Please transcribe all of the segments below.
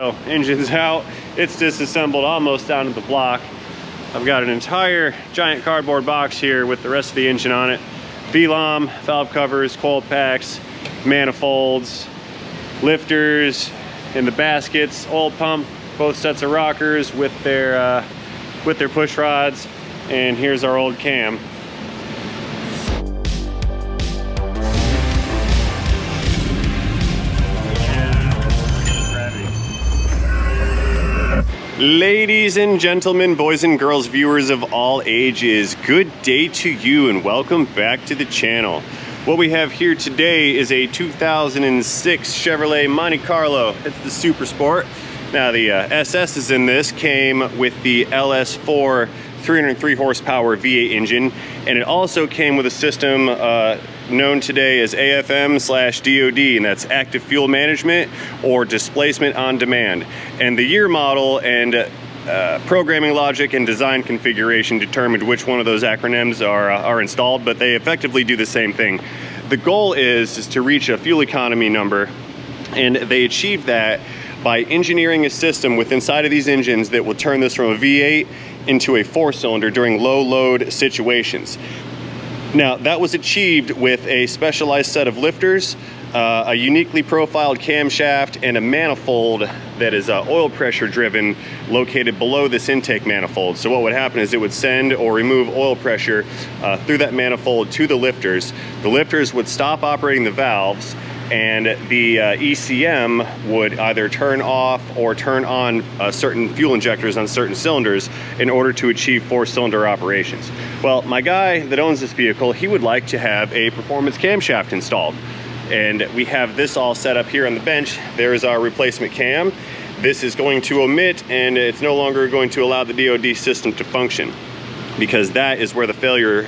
So engine's out, it's disassembled almost down to the block. I've got an entire giant cardboard box here with the rest of the engine on it. VLOM, valve covers, coil packs, manifolds, lifters, and the baskets, oil pump, both sets of rockers with their push rods, and here's our old cam. Ladies and gentlemen, boys and girls, viewers of all ages, good day to you and welcome back to the channel. What we have here today is a 2006 Chevrolet Monte Carlo. It's the Super Sport. Now the SS's in this came with the LS4 303 horsepower V8 engine, and it also came with a system known today as AFM/DOD, and that's active fuel management or displacement on demand. And the year, model, and programming logic and design configuration determined which one of those acronyms are installed, but they effectively do the same thing. The goal is to reach a fuel economy number, and they achieved that by engineering a system with inside of these engines that will turn this from a V8 into a 4-cylinder during low load situations. Now, that was achieved with a specialized set of lifters, a uniquely profiled camshaft, and a manifold that is oil pressure driven, located below this intake manifold. So what would happen is it would send or remove oil pressure through that manifold to the lifters. The lifters would stop operating the valves, and the ECM would either turn off or turn on certain fuel injectors on certain cylinders in order to achieve 4-cylinder operations. Well, my guy that owns this vehicle, he would like to have a performance camshaft installed. And we have this all set up here on the bench. There's our replacement cam. This is going to omit, and it's no longer going to allow the DOD system to function, because that is where the failure,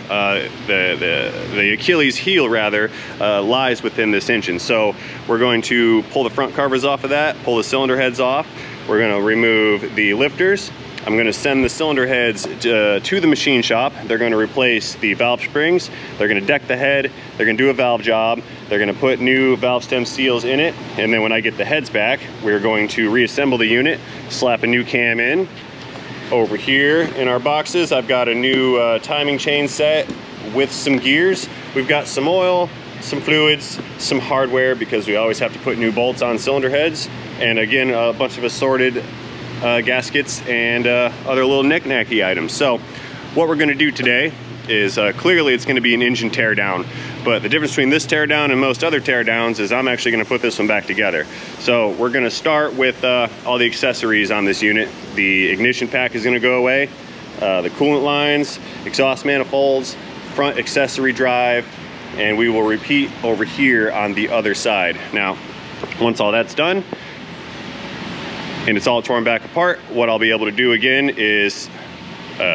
the Achilles heel rather, lies within this engine. So we're going to pull the front covers off of that, pull the cylinder heads off. We're going to remove the lifters. I'm going to send the cylinder heads to the machine shop. They're going to replace the valve springs. They're going to deck the head. They're going to do a valve job. They're going to put new valve stem seals in it. And then when I get the heads back, we're going to reassemble the unit, slap a new cam in. Over here in our boxes, I've got a new timing chain set with some gears. We've got some oil, some fluids, some hardware, because we always have to put new bolts on cylinder heads, and again, a bunch of assorted gaskets and other little knick-knacky items. So what we're going to do today is clearly it's going to be an engine teardown, but the difference between this teardown and most other teardowns is I'm actually going to put this one back together. So we're going to start with all the accessories on this unit. The ignition pack is going to go away, the coolant lines, exhaust manifolds, front accessory drive, and we will repeat over here on the other side. Now, once all that's done and it's all torn back apart, what I'll be able to do again is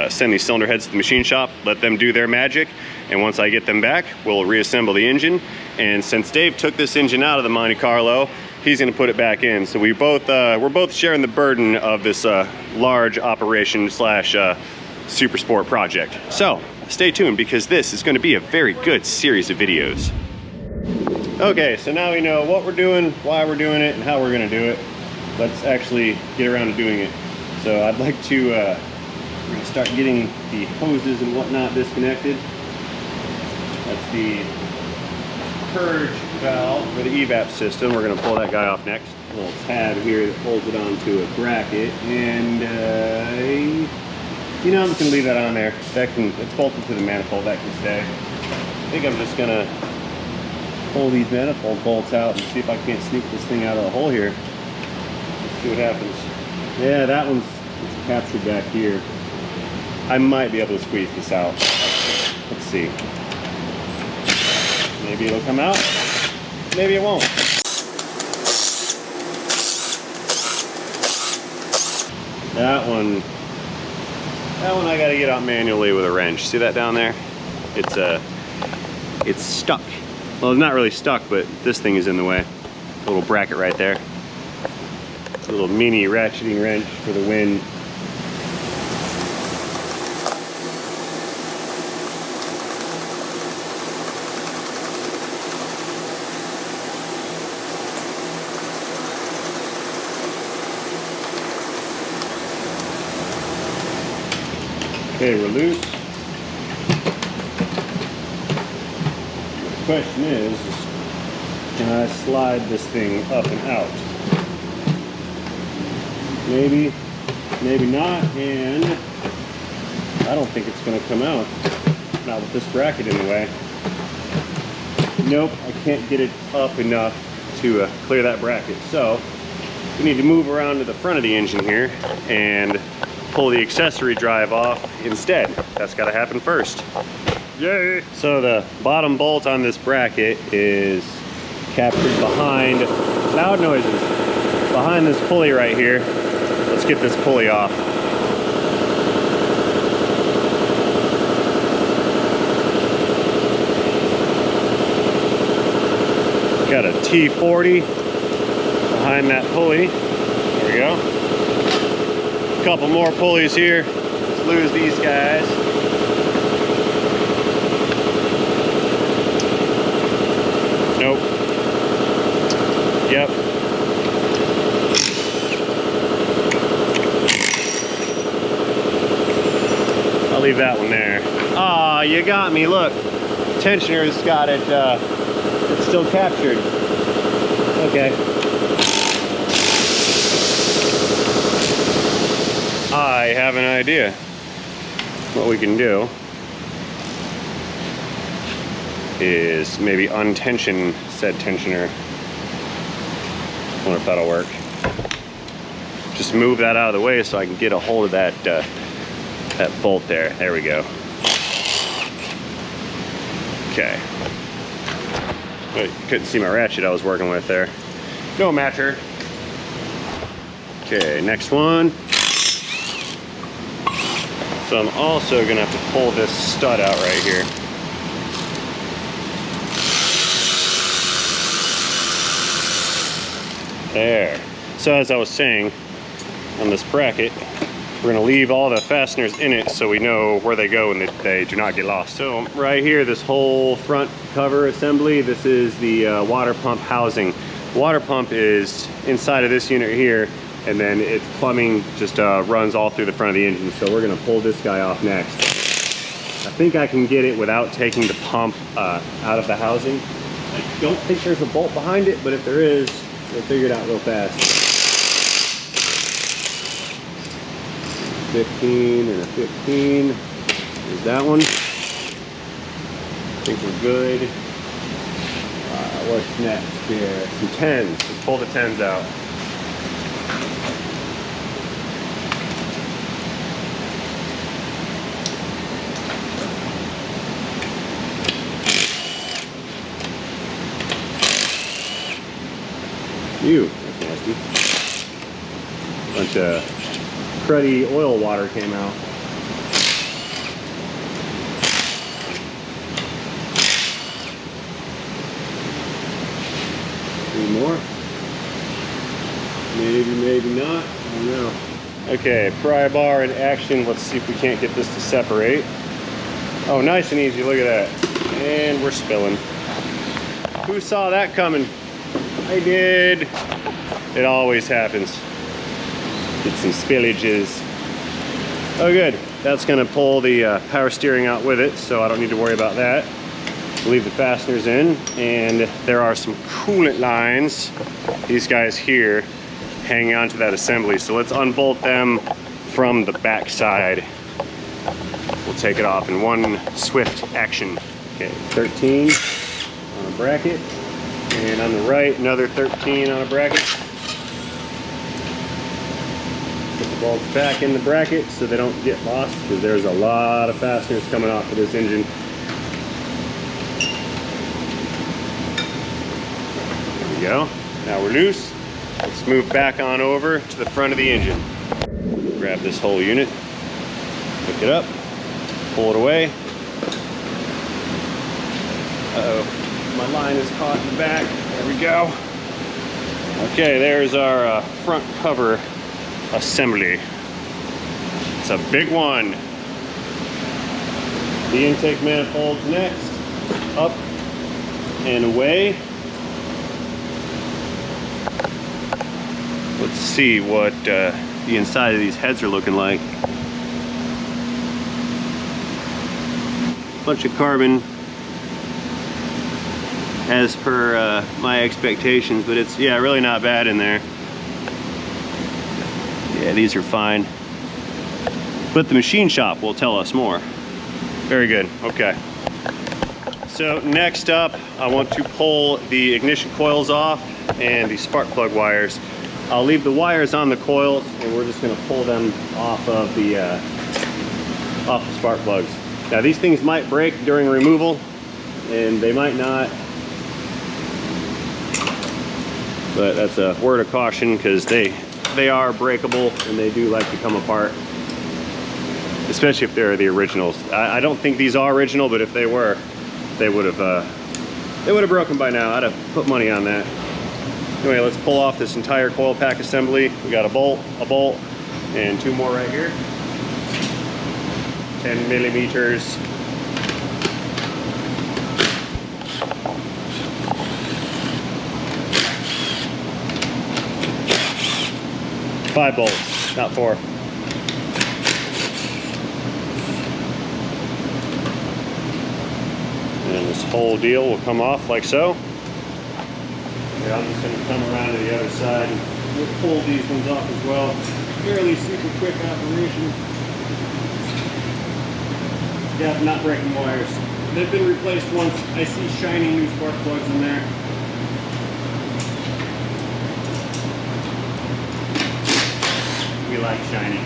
send these cylinder heads to the machine shop, let them do their magic, and once I get them back, we'll reassemble the engine. And since Dave took this engine out of the Monte Carlo, he's going to put it back in. So we're both sharing the burden of this large operation slash super sport project. So stay tuned, because this is going to be a very good series of videos. Okay, so now we know what we're doing, why we're doing it, and how we're going to do it. Let's actually get around to doing it. So I'd like to we're going to start getting the hoses and whatnot disconnected. That's the purge valve for the evap system. We're going to pull that guy off next. A little tab here that holds it onto a bracket, and you know, I'm just going to leave that on there. It's bolted to the manifold, that can stay. I think I'm just going to pull these manifold bolts out and see if I can't sneak this thing out of the hole here. Let's see what happens. Yeah, that one's captured back here. I might be able to squeeze this out. Let's see. Maybe it'll come out. Maybe it won't. That one I gotta get out manually with a wrench. See that down there? It's stuck. Well, it's not really stuck, but this thing is in the way. A little bracket right there. A little mini ratcheting wrench for the wind. Okay, we're loose. The question is, can I slide this thing up and out? Maybe, maybe not, and I don't think it's going to come out. Not with this bracket in the way. Nope, I can't get it up enough to clear that bracket. So we need to move around to the front of the engine here and pull the accessory drive off instead. That's got to happen first. Yay! So the bottom bolt on this bracket is captured behind, loud noises, behind this pulley right here. Let's get this pulley off. Got a T40 behind that pulley. There we go. A couple more pulleys here. Let's lose these guys. Nope. Yep. I'll leave that one there. Ah, you got me. Look, tensioner's got it. It's still captured. Okay. I have an idea. What we can do is maybe untension said tensioner. I wonder if that'll work. Just move that out of the way so I can get a hold of that that bolt there. There we go. Okay. You couldn't see my ratchet I was working with there. No matter. Okay, next one. So I'm also gonna have to pull this stud out right here. There. So as I was saying, on this bracket, we're gonna leave all the fasteners in it so we know where they go and that they do not get lost. So right here, this whole front cover assembly, this is the water pump housing. Water pump is inside of this unit here, and then its plumbing just runs all through the front of the engine. So we're gonna pull this guy off next. I think I can get it without taking the pump out of the housing. I don't think there's a bolt behind it, but if there is, we'll figure it out real fast. 15 and a 15. There's that one. I think we're good. What's next here? Some 10s. Let's pull the 10s out. Ew, that's nasty. Bunch of cruddy oil water came out. Any more? Maybe, maybe not. I don't know. Okay, pry bar in action. Let's see if we can't get this to separate. Oh, nice and easy. Look at that. And we're spilling. Who saw that coming? I did. It always happens. Get some spillages. Oh good, that's gonna pull the power steering out with it, so I don't need to worry about that. Leave the fasteners in, and there are some coolant lines, these guys here, hanging onto that assembly. So let's unbolt them from the back side. We'll take it off in one swift action. Okay, 13 on a bracket, and on the right, another 13 on a bracket. Put the bolts back in the bracket so they don't get lost, because there's a lot of fasteners coming off of this engine. There we go. Now we're loose. Let's move back on over to the front of the engine. Grab this whole unit, pick it up, pull it away. Uh-oh, my line is caught in the back. There we go. Okay, there's our front cover assembly. It's a big one. The intake manifold's next. Up and away. Let's see what the inside of these heads are looking like. bunch of carbon as per my expectations, but it's, yeah, really not bad in there. Yeah, these are fine. But the machine shop will tell us more. Very good, okay. So next up, I want to pull the ignition coils off and the spark plug wires. I'll leave the wires on the coils, and we're just gonna pull them off of the spark plugs. Now these things might break during removal, and they might not. But that's a word of caution, because they are breakable and they do like to come apart, especially if they're the originals. I don't think these are original, but if they were, they would have broken by now. I'd have put money on that. Anyway, let's pull off this entire coil pack assembly. We got a bolt, and two more right here. 10 millimeters. Five bolts, not four. And this whole deal will come off like so. Okay, I'm just going to come around to the other side and we'll pull these ones off as well. Fairly super quick operation. Yeah, not breaking wires. They've been replaced once. I see shiny new spark plugs in there. We like shiny.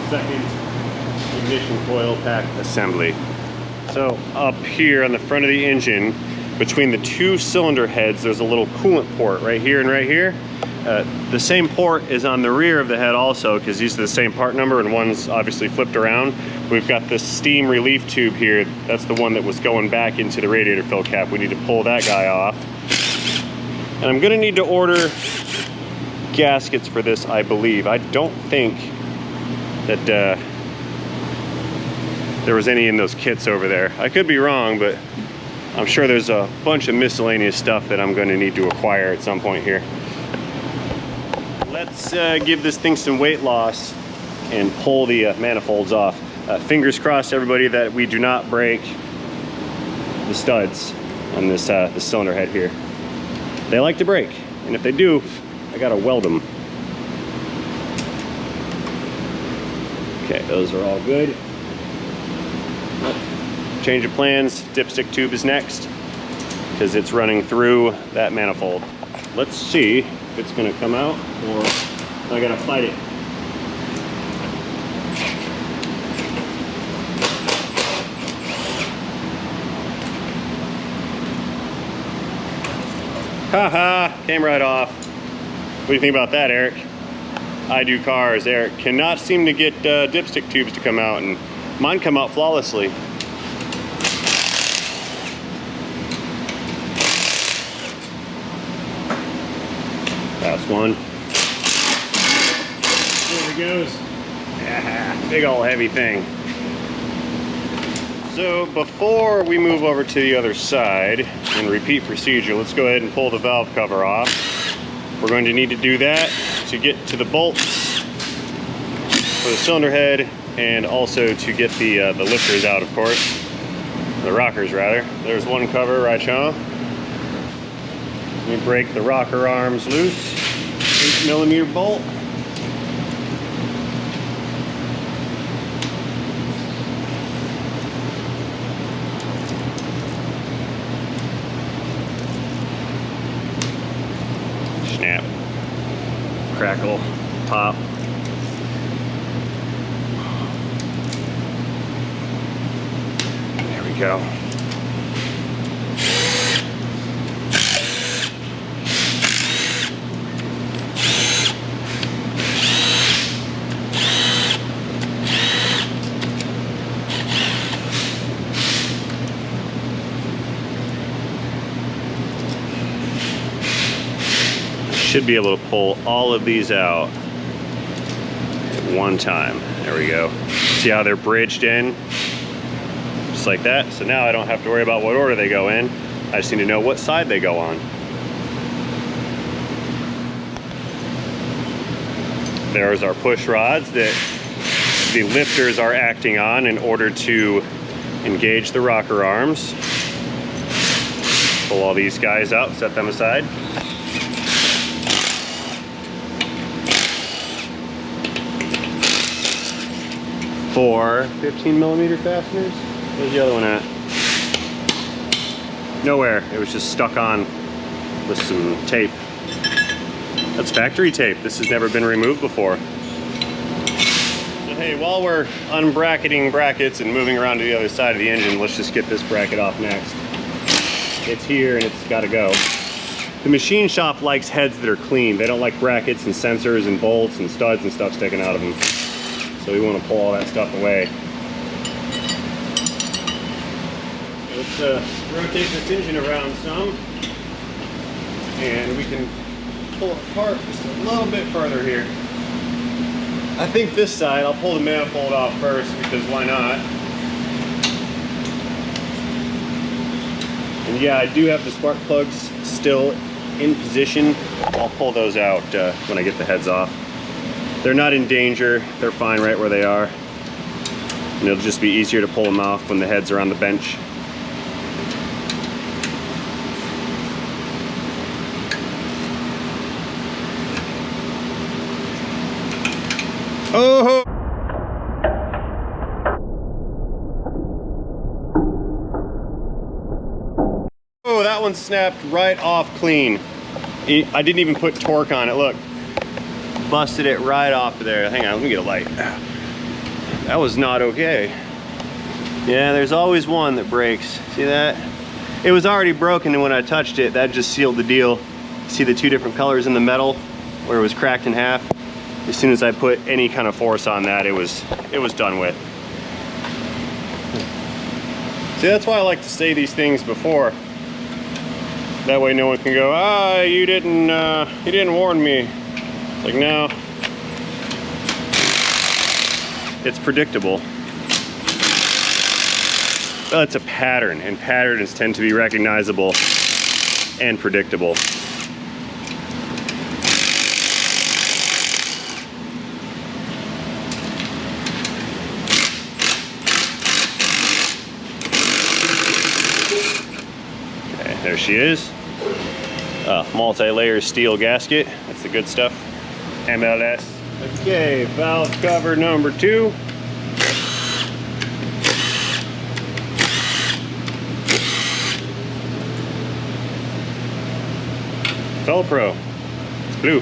Second ignition coil pack assembly. So up here on the front of the engine, between the two cylinder heads, there's a little coolant port right here and right here. The same port is on the rear of the head also, because these are the same part number and one's obviously flipped around. We've got this steam relief tube here. That's the one that was going back into the radiator fill cap. We need to pull that guy off. And I'm gonna need to order gaskets for this, I believe. I don't think that there was any in those kits over there. I could be wrong, but I'm sure there's a bunch of miscellaneous stuff that I'm gonna need to acquire at some point here. Let's give this thing some weight loss and pull the manifolds off. Fingers crossed, everybody, that we do not break the studs on this the cylinder head here. They like to break, and if they do, I gotta weld them. Okay, those are all good. Change of plans, dipstick tube is next, because it's running through that manifold. Let's see if it's gonna come out, or I gotta fight it. Haha, came right off. What do you think about that, Eric? I do cars. Eric cannot seem to get dipstick tubes to come out, and mine come out flawlessly. Last one. There he goes. Yeah, big old heavy thing. So before we move over to the other side and repeat procedure, let's go ahead and pull the valve cover off. We're going to need to do that to get to the bolts for the cylinder head, and also to get the lifters out, of course. The rockers, rather. There's one cover right here. Let me break the rocker arms loose. 8mm bolt. Snap. Crackle. Pop. There we go. Should be able to pull all of these out at one time. There we go. See how they're bridged in? Just like that. So now I don't have to worry about what order they go in. I just need to know what side they go on. There's our push rods that the lifters are acting on in order to engage the rocker arms. Pull all these guys out, set them aside. Four 15mm fasteners. Where's the other one at? Nowhere. It was just stuck on with some tape. That's factory tape. This has never been removed before. So hey, while we're unbracketing brackets and moving around to the other side of the engine, let's just get this bracket off next. It's here and it's got to go. The machine shop likes heads that are clean. They don't like brackets and sensors and bolts and studs and stuff sticking out of them. So we want to pull all that stuff away. Let's rotate this engine around some, and we can pull it apart just a little bit further here. I think this side, I'll pull the manifold off first because why not? And yeah, I do have the spark plugs still in position. I'll pull those out when I get the heads off. They're not in danger. They're fine right where they are. And it'll just be easier to pull them off when the heads are on the bench. Oh! Oh, that one snapped right off clean. I didn't even put torque on it, look. Busted it right off of there. Hang on, let me get a light. That was not okay. Yeah, there's always one that breaks. See that? It was already broken, and when I touched it, that just sealed the deal. See the two different colors in the metal where it was cracked in half? As soon as I put any kind of force on that, it was done with. See, that's why I like to say these things before. That way no one can go, ah, you didn't warn me. Like, no, it's predictable. Well, it's a pattern, and patterns tend to be recognizable and predictable. Okay, there she is. Multi-layer steel gasket, that's the good stuff. MLS. Okay, valve cover number 2. Velcro. It's blue.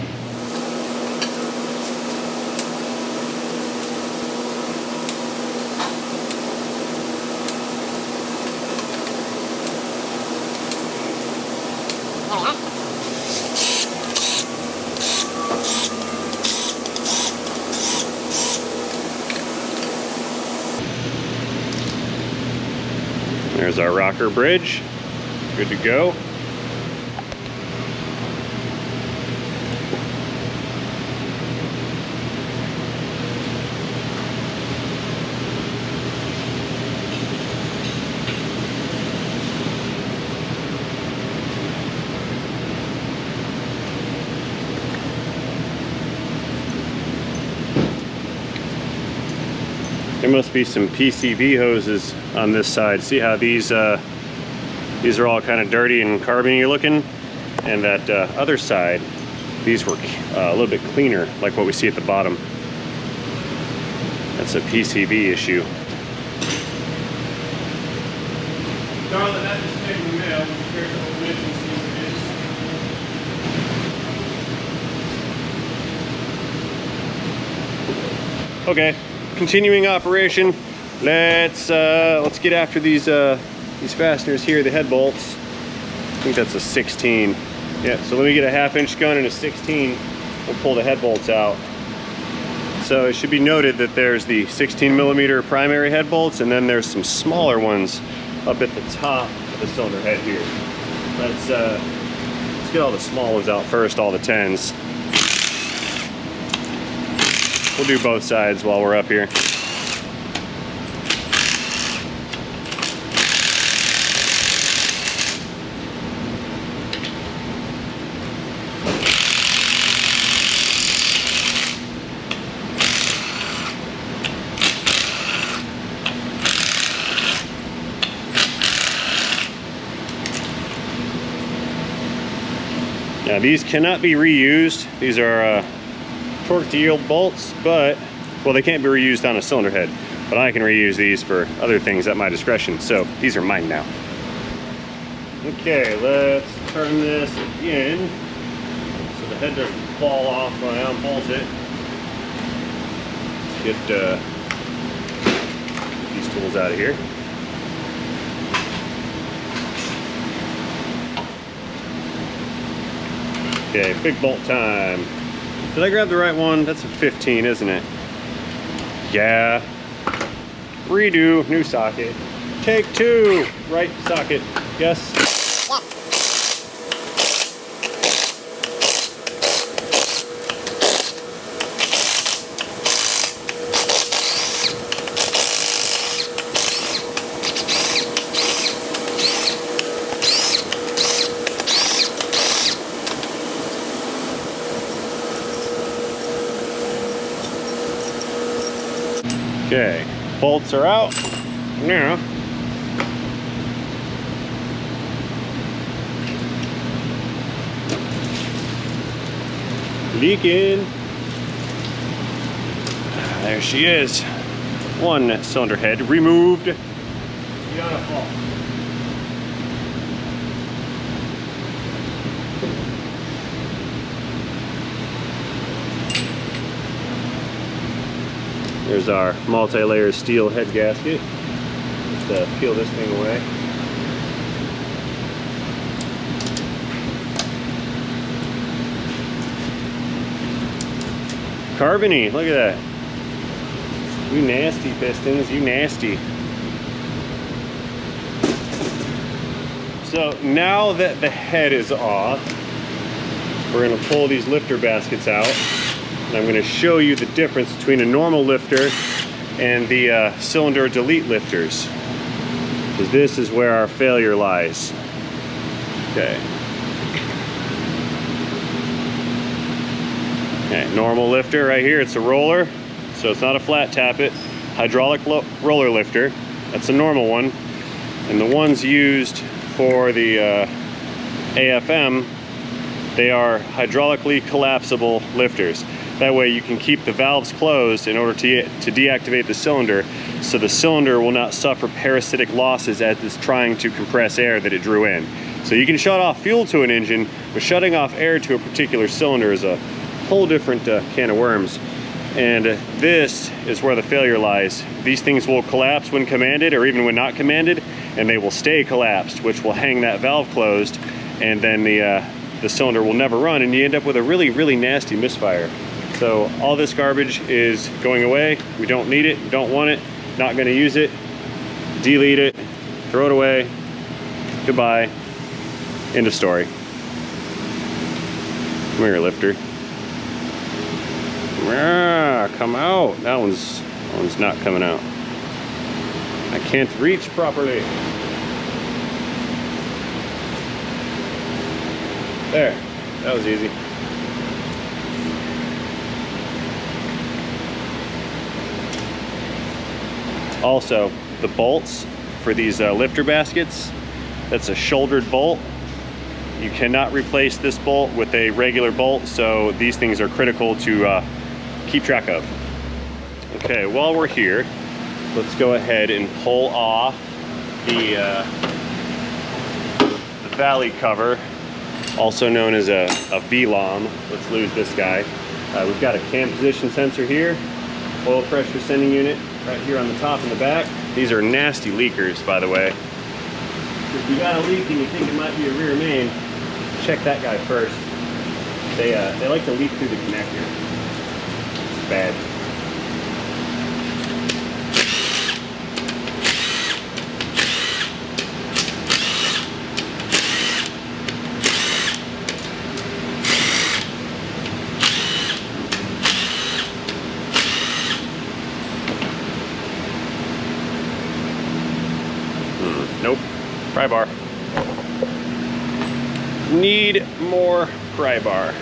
There's our rocker bridge, good to go. There must be some PCV hoses on this side. See how these are all kind of dirty and carbony looking? And that other side, these were a little bit cleaner, like what we see at the bottom. That's a PCV issue. Darling, that just came in the mail. Here's the old mission, see what it is. Okay. Continuing operation, let's get after these fasteners here, the head bolts. I think that's a 16. Yeah, so let me get a 1/2 inch gun and a 16. We'll pull the head bolts out. So it should be noted that there's the 16mm primary head bolts, and then there's some smaller ones up at the top of the cylinder head here. Let's get all the small ones out first, all the 10s. We'll do both sides while we're up here. Now these cannot be reused. These are torque to yield bolts, but, well, they can't be reused on a cylinder head, but I can reuse these for other things at my discretion. So these are mine now. Okay, let's turn this again so the head doesn't fall off when I unbolt it. Let's get these tools out of here. Okay, big bolt time. Did I grab the right one? That's a 15, isn't it? Yeah. Redo, new socket. Take two, right socket. Yes. Okay, bolts are out. Now, leaking. There she is. One cylinder head removed. Beautiful. There's our multi-layer steel head gasket. Let's peel this thing away. Carbony, look at that. You nasty pistons, you nasty. So now that the head is off, we're going to pull these lifter baskets out. And I'm going to show you the difference between a normal lifter and the cylinder delete lifters, because this is where our failure lies. Okay. Okay, normal lifter right here, it's a roller, so it's not a flat tappet. Hydraulic roller lifter, that's a normal one. And the ones used for the AFM, they are hydraulically collapsible lifters. That way you can keep the valves closed in order to deactivate the cylinder, so the cylinder will not suffer parasitic losses as it's trying to compress air that it drew in. So you can shut off fuel to an engine, but shutting off air to a particular cylinder is a whole different can of worms. And this is where the failure lies. These things will collapse when commanded, or even when not commanded, and they will stay collapsed, which will hang that valve closed, and then the cylinder will never run, and you end up with a really, really nasty misfire. So all this garbage is going away. We don't need it, don't want it, not gonna use it. Delete it, throw it away, goodbye, end of story. Come here, lifter. Come out. That one's not coming out. I can't reach properly. There, that was easy. Also, the bolts for these lifter baskets, that's a shouldered bolt. You cannot replace this bolt with a regular bolt, so these things are critical to keep track of. Okay, while we're here, let's go ahead and pull off the valley cover, also known as a VLOM. Let's lose this guy. We've got a cam position sensor here, oil pressure sending unit right here on the top and the back. These are nasty leakers, by the way. If you got a leak and you think it might be a rear main, check that guy first. They like to leak through the connector. It's bad. Nope, pry bar. Need more pry bar.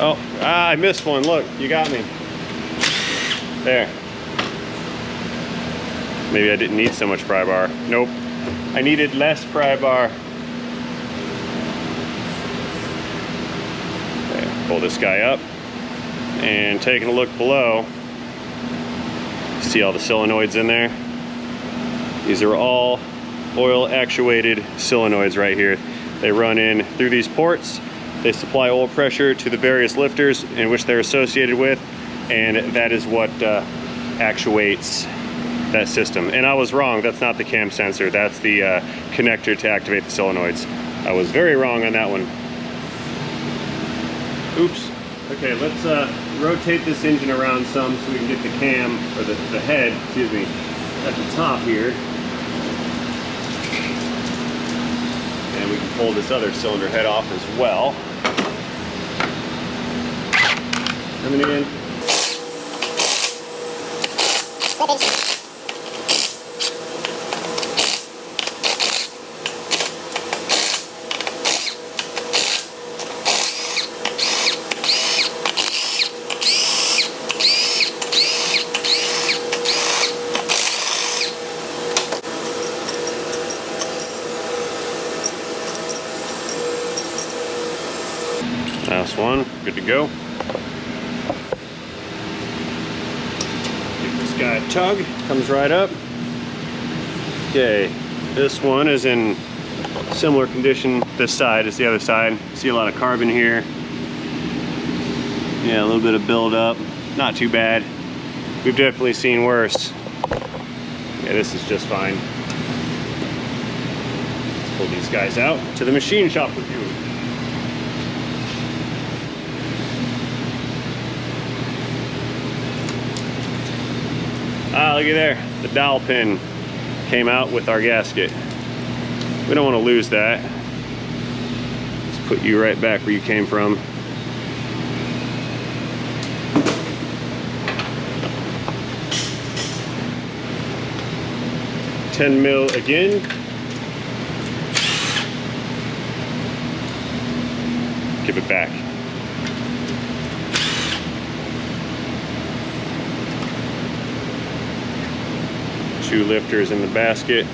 Oh, I missed one. Look, you got me. There. Maybe I didn't need so much pry bar. Nope. I I needed less pry bar. Okay, pull this guy up, and taking a look below, see all the solenoids in there? These are all oil actuated solenoids right here. They run in through these ports. They supply oil pressure to the various lifters in which they're associated with, and that is what actuates that system. And I was wrong, that's not the cam sensor, that's the connector to activate the solenoids. I was very wrong on that one. Oops. Okay, let's rotate this engine around some so we can get the cam, or the head, excuse me, at the top here. And we can pull this other cylinder head off as well. Coming in. Last one, good to go. Give this guy a tug, comes right up. Okay, this one is in similar condition this side as the other side. See a lot of carbon here. Yeah, a little bit of buildup, not too bad. We've definitely seen worse. Yeah, this is just fine. Let's pull these guys out to the machine shop with you. Ah, looky there, the dowel pin came out with our gasket. We don't want to lose that. Let's put you right back where you came from. $10 mil again. Give it back. Two lifters in the basket.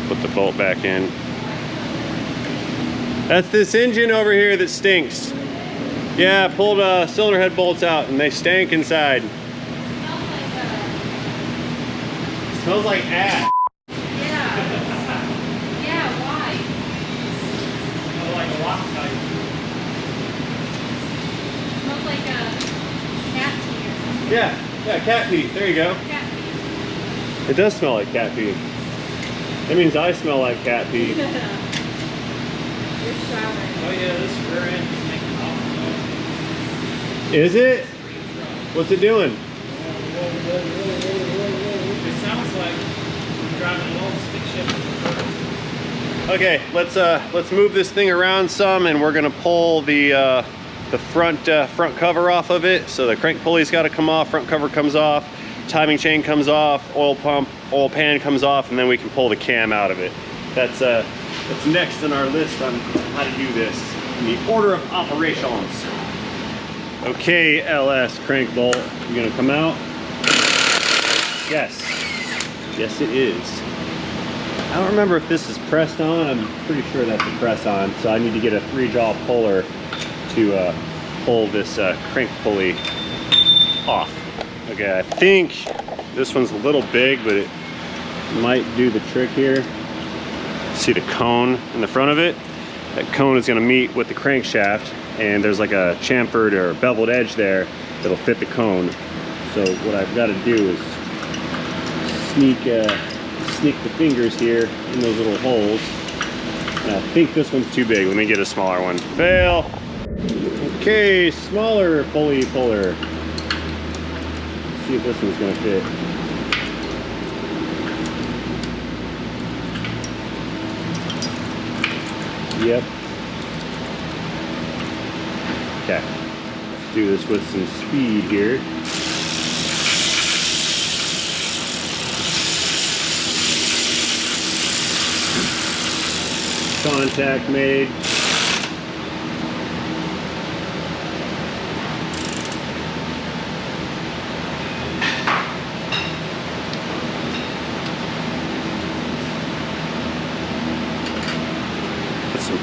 Put the bolt back in. That's this engine over here that stinks. Yeah, I pulled cylinder head bolts out and they stank inside. Smells like ass. Yeah. Yeah, why? Smells like a lock type. Smells like a cat pee or something. Yeah, cat pee. There you go. Cat pee. It does smell like cat pee. That means I smell like cat pee. You're showering. Oh yeah, this rear end is making awful noise. Is it? What's it doing? It sounds like you're driving an old stick shift. Okay, let's move this thing around some, and we're gonna pull the front cover off of it. So the crank pulley's got to come off, front cover comes off, timing chain comes off, oil pump, oil pan comes off, and then we can pull the cam out of it. That's next on our list on how to do this in the order of operations. Okay, LS crank bolt, you gonna come out? Yes, yes it is. I don't remember if this is pressed on. I'm pretty sure that's a press on, so I need to get a 3-jaw puller to pull this crank pulley off. Okay, I think this one's a little big, but it might do the trick here. See the cone in the front of it? That cone is gonna meet with the crankshaft, and there's like a chamfered or beveled edge there that'll fit the cone. So what I've gotta do is sneak the fingers here in those little holes. And I think this one's too big. Let me get a smaller one. Fail. Okay, smaller pulley puller. Let's see if this one's gonna fit. Yep. Okay. Let's do this with some speed here. Contact made.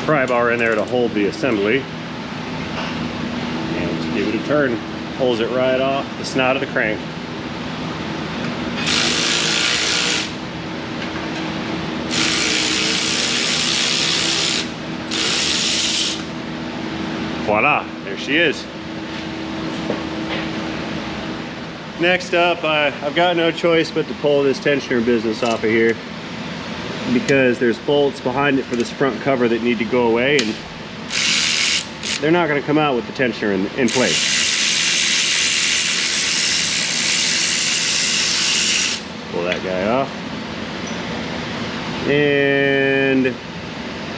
pry bar in there to hold the assembly. And just give it a turn. Pulls it right off the snout of the crank. Voila, there she is. Next up, I've got no choice but to pull this tensioner business off of here because there's bolts behind it for this front cover that need to go away, and they're not going to come out with the tensioner in place. Pull that guy off. And I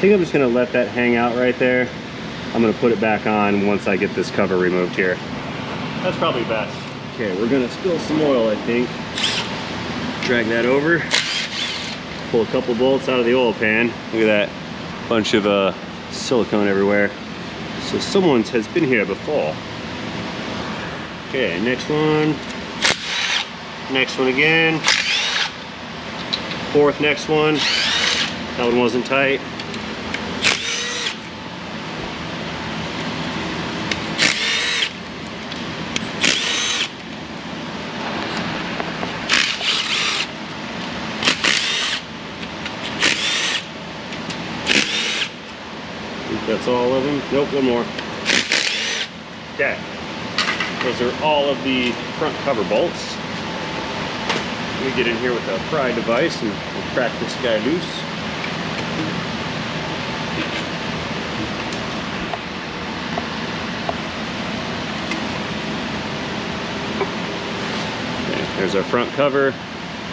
think I'm just going to let that hang out right there. I'm going to put it back on once I get this cover removed here. That's probably best. Okay, we're going to spill some oil, I think. Drag that over. Pull a couple bolts out of the oil pan. Look at that bunch of silicone everywhere. So someone's has been here before. Okay, next one. Next one again. Fourth next one. That one wasn't tight. That's all of them. Nope, one more. Okay. Those are all of the front cover bolts. Let me get in here with a pry device and we'll crack this guy loose. Okay, there's our front cover,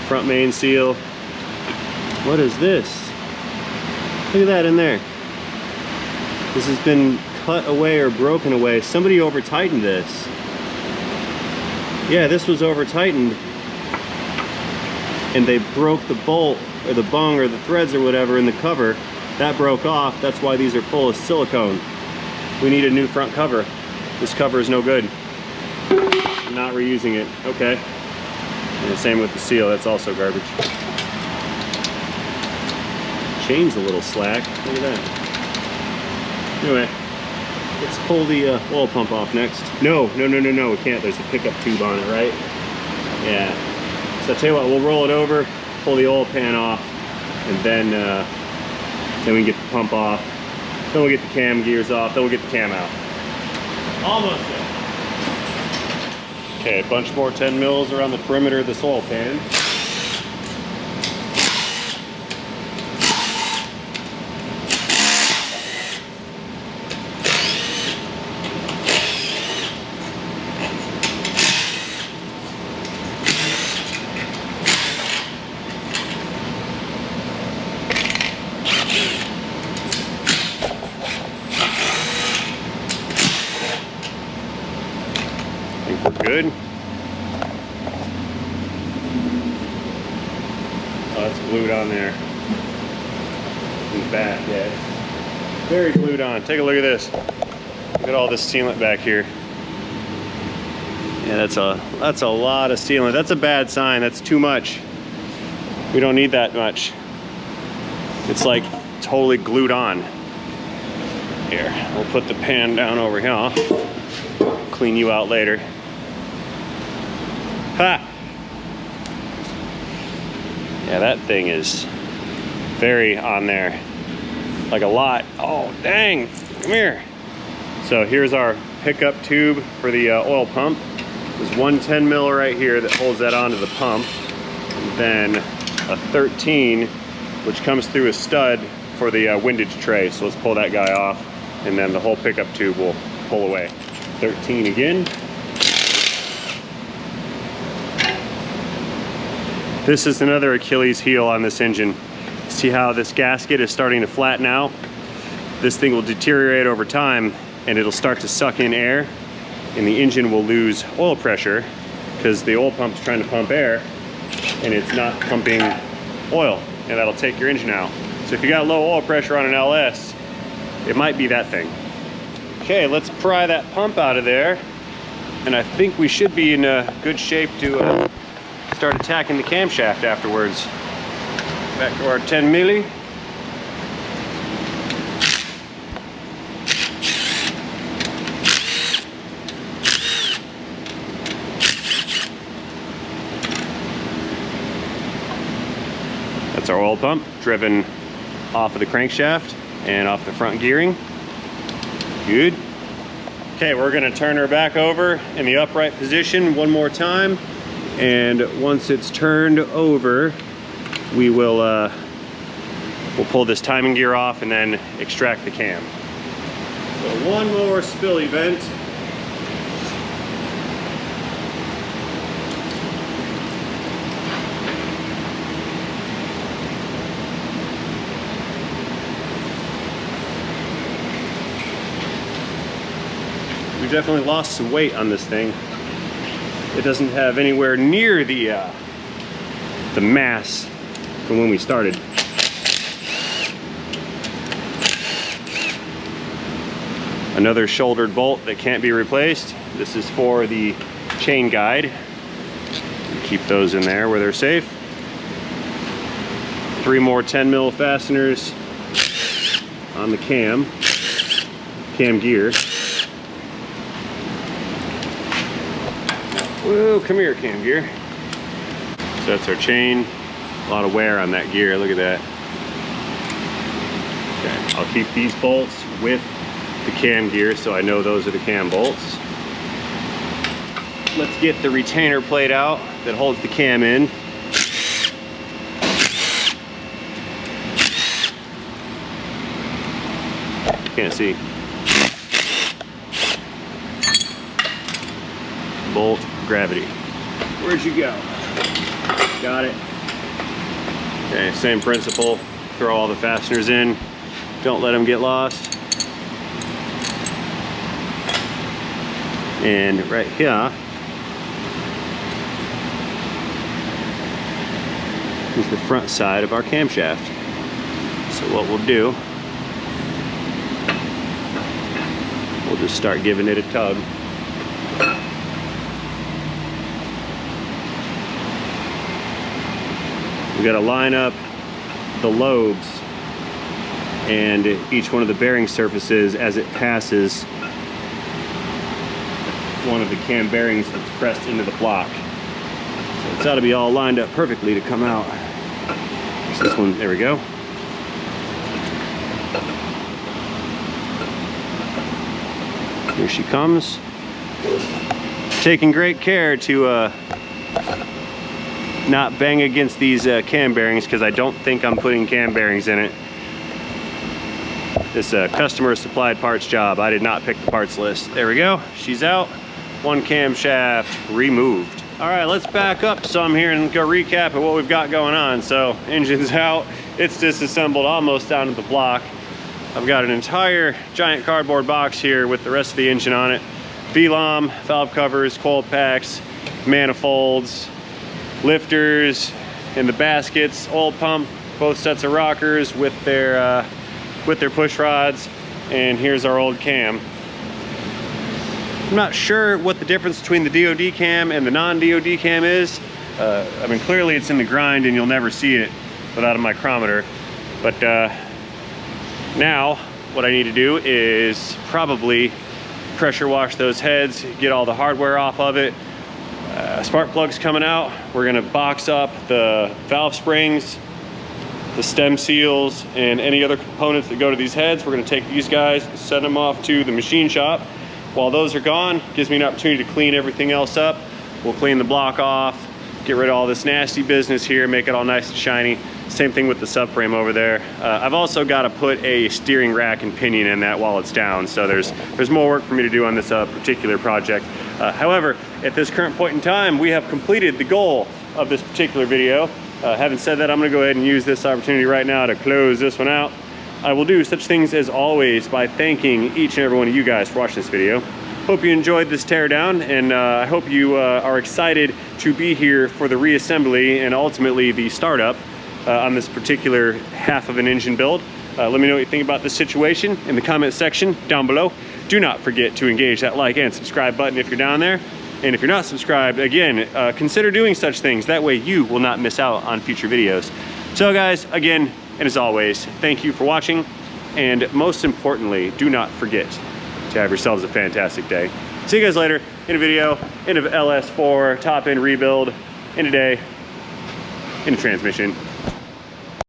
front main seal. What is this? Look at that in there. This has been cut away or broken away. Somebody over tightened this. Yeah, this was over tightened and they broke the bolt or the bung or the threads or whatever in the cover. That broke off. That's why these are full of silicone. We need a new front cover. This cover is no good. I'm not reusing it. Okay. And the same with the seal. That's also garbage. Chain's a little slack. Look at that. Anyway, let's pull the oil pump off next. No, we can't. There's a pickup tube on it, right? Yeah. So I'll tell you what, we'll roll it over, pull the oil pan off, and then we can get the pump off. Then we'll get the cam gears off, then we'll get the cam out. Almost there. Okay, a bunch more 10 mils around the perimeter of this oil pan. Good. Oh, that's glued on there. In the back, yeah. Very glued on. Take a look at this. Look at all this sealant back here. Yeah, that's a lot of sealant. That's a bad sign. That's too much. We don't need that much. It's like totally glued on. Here, we'll put the pan down over here. Clean you out later. Ha! Yeah, that thing is very on there. Like a lot. Oh, dang. Come here. So here's our pickup tube for the oil pump. There's one 10 mil right here that holds that onto the pump. And then a 13, which comes through a stud for the windage tray. So let's pull that guy off. And then the whole pickup tube will pull away. 13 again. This is another Achilles heel on this engine. See how this gasket is starting to flatten out? This thing will deteriorate over time and it'll start to suck in air and the engine will lose oil pressure because the oil pump's trying to pump air and it's not pumping oil, and that'll take your engine out. So if you got low oil pressure on an LS, it might be that thing. Okay, let's pry that pump out of there, and I think we should be in good shape to start attacking the camshaft afterwards. Back to our 10 milli. That's our oil pump, driven off of the crankshaft and off the front gearing. Good. Okay, we're gonna turn her back over in the upright position one more time. And once it's turned over, we will we'll pull this timing gear off and then extract the cam. So one more spill event. We definitely lost some weight on this thing. It doesn't have anywhere near the mass from when we started. Another shouldered bolt that can't be replaced. This is for the chain guide. Keep those in there where they're safe. 3 more 10 mil fasteners on the cam gear. Whoa, come here, cam gear. So that's our chain. A lot of wear on that gear, look at that. Okay, I'll keep these bolts with the cam gear so I know those are the cam bolts. Let's get the retainer plate out that holds the cam in. Can't see. Bolt, gravity. Where'd you go? Got it. Okay, same principle. Throw all the fasteners in. Don't let them get lost. And right here is the front side of our camshaft. So what we'll do, we'll just start giving it a tug. We got to line up the lobes and each one of the bearing surfaces as it passes one of the cam bearings that's pressed into the block. So it's got to be all lined up perfectly to come out. So this one, there we go. Here she comes. Taking great care to not bang against these cam bearings because I don't think I'm putting cam bearings in it. This customer supplied parts job. I did not pick the parts list. There we go. She's out. One camshaft removed. All right, let's back up some here and go recap of what we've got going on. So engine's out. It's disassembled almost down to the block. I've got an entire giant cardboard box here with the rest of the engine on it. VLOM, valve covers, coil packs, manifolds, lifters, and the baskets, oil pump, both sets of rockers with their push rods, and here's our old cam. I'm not sure what the difference between the DOD cam and the non-DOD cam is. I mean, clearly it's in the grind and you'll never see it without a micrometer. But now what I need to do is probably pressure wash those heads, get all the hardware off of it. Spark plug's coming out. We're gonna box up the valve springs, the stem seals, and any other components that go to these heads. We're gonna take these guys, send them off to the machine shop. While those are gone, gives me an opportunity to clean everything else up. We'll clean the block off, get rid of all this nasty business here, make it all nice and shiny. Same thing with the subframe over there. I've also got to put a steering rack and pinion in that while it's down, so there's more work for me to do on this particular project. However, at this current point in time, we have completed the goal of this particular video. Having said that, I'm going to go ahead and use this opportunity right now to close this one out. I will do such things as always by thanking each and every one of you guys for watching this video. Hope you enjoyed this teardown, and I hope you are excited to be here for the reassembly and ultimately the startup on this particular half of an engine build. Let me know what you think about this situation in the comment section down below. Do not forget to engage that like and subscribe button if you're down there. And if you're not subscribed, again, consider doing such things. That way you will not miss out on future videos. So guys, again, and as always, thank you for watching. And most importantly, do not forget to have yourselves a fantastic day. See you guys later in a video, in a LS4 top end rebuild, in a day, in a transmission.